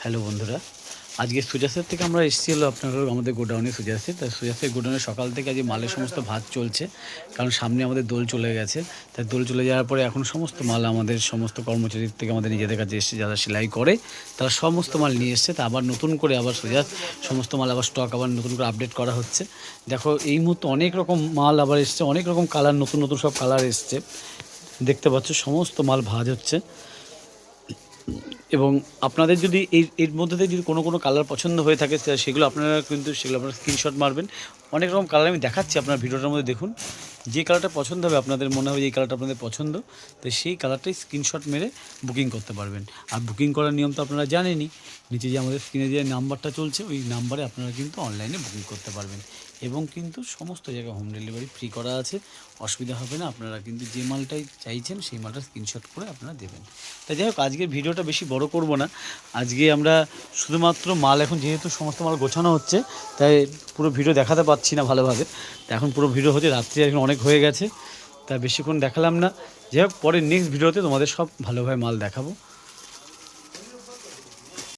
Hello বন্ধুরা, আজকে সুজাসের থেকে আমরা এসেছি হলো আপনার আমাদের গোডাউনে সুজাসে। তাই সুজাসের গোডাউনে সকাল থেকে আজকে মালের সমস্ত ভাত চলছে, কারণ সামনে আমাদের দোল চলে গেছে। তাই দোল চলে যাওয়ার পরে এখন সমস্ত মাল আমাদের সমস্ত কর্মচারীর থেকে আমাদের নিজেদের কাছে এসে যারা সেলাই করে তারা সমস্ত মাল নিয়ে এসছে। তা আবার নতুন করে আবার সুজাস সমস্ত মাল আবার স্টক আবার নতুন করে আপডেট করা হচ্ছে। দেখো এই মুহূর্তে অনেক রকম মাল আবার এসছে, অনেক রকম কালার, নতুন নতুন সব কালার এসছে। দেখতে পাচ্ছ সমস্ত মাল ভাঁজ হচ্ছে। এবং আপনাদের যদি এর মধ্যে থেকে যদি কোনো কালার পছন্দ হয়ে থাকে সেগুলো আপনারা স্ক্রিনশট মারবেন। অনেক রকম কালার আমি দেখাচ্ছি, আপনার ভিডিওটার মধ্যে দেখুন। যে কালারটা পছন্দ হবে, আপনাদের মনে হবে এই কালারটা আপনাদের পছন্দ, তো সেই কালারটাই স্ক্রিনশট মেরে বুকিং করতে পারবেন। আর বুকিং করার নিয়ম তো আপনারা জানেনই, নিচে যে আমাদের স্ক্রিনে যে নাম্বারটা চলছে ওই নাম্বারে আপনারা কিন্তু অনলাইনে বুকিং করতে পারবেন। এবং কিন্তু সমস্ত জায়গায় হোম ডেলিভারি ফ্রি করা আছে, অসুবিধা হবে না। আপনারা কিন্তু যে মালটাই চাইছেন সেই মালটা স্ক্রিনশট করে আপনারা দেবেন। তাই যাই হোক, আজকের ভিডিওটা বেশি বড় করব না। আজকে আমরা শুধুমাত্র মাল, এখন যেহেতু সমস্ত মাল গোছানো হচ্ছে তাই পুরো ভিডিও দেখাতে পাচ্ছি না ভালোভাবে। তা এখন পুরো ভিডিও হচ্ছে, রাত্রি এখন অনেক হয়ে গেছে, তাই বেশিক্ষণ দেখালাম না। যাই হোক, পরে নেক্সট ভিডিওতে তোমাদের সব ভালোভাবে মাল দেখাবো।